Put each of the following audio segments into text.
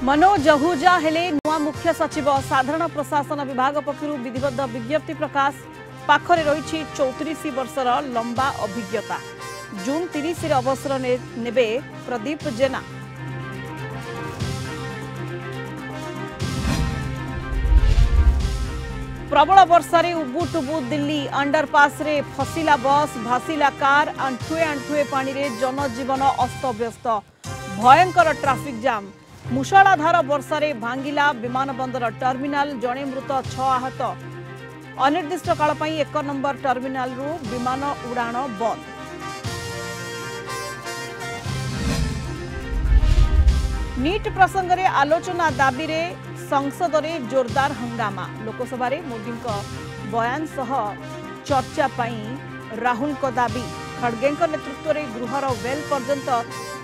मनोज आहूजा हेले नुआ मुख्य सचिव साधारण प्रशासन विभाग पक्षरु विधिबद्ध विज्ञप्ति प्रकाश पाखरे रही 34 वर्षर लंबा अभिज्ञता जून 30 अवसर नेबे प्रदीप जेना। प्रबल वर्षारे उबुटुबु दिल्ली अंडरपास रे फसिला बस भासिला कार आंठुए आंठुए पानी रे जनजीवन अस्तव्यस्त भयंकर ट्राफिक जाम। मुसलाधार वर्षारे भांगिला विमानबंदर टर्मिनाल जड़े मृत 6 आहत अनिर्दिष्ट काल पई 1 नंबर टर्मिनाल रु विमान उड़ाण बंद। नीट प्रसंग रे आलोचना दाबी रे संसद रे जोरदार हंगामा। लोकसभा रे मोदी बयान सह चर्चा पई राहुल को दाबी। खड़गे नेतृत्व रे गृहर वेल पर्यंत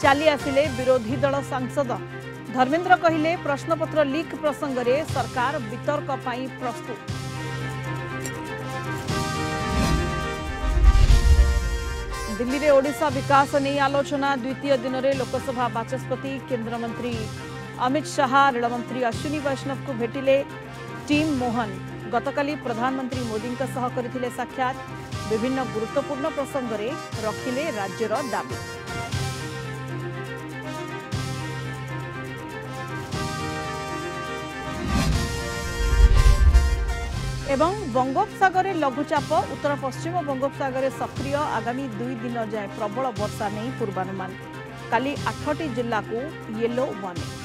चली आसिले विरोधी दल सांसद। धर्मेंद्र कहिले प्रश्नपत्र लीक प्रसंग रे सरकार वितर्क पई प्रस्तुत। दिल्ली रे ओडिशा विकास नहीं आलोचना। द्वितीय दिन रे लोकसभा बाचस्पति केंद्र मंत्री अमित शाह रेलमंत्री अश्विनी वैष्णव को भेटिले टीम मोहन। गतकाली प्रधानमंत्री मोदी सह करथिले साक्षात। विभिन्न गुरुत्वपूर्ण प्रसंग रे रखिले राज्यर दाबी। एवं बंगोपसागर लघुचाप उत्तर पश्चिम बंगोपसागर सक्रिय आगामी 2 दिन जाए प्रबल वर्षा नहीं पूर्वानुमान। काली 8टी जिला को येलो वार्निंग।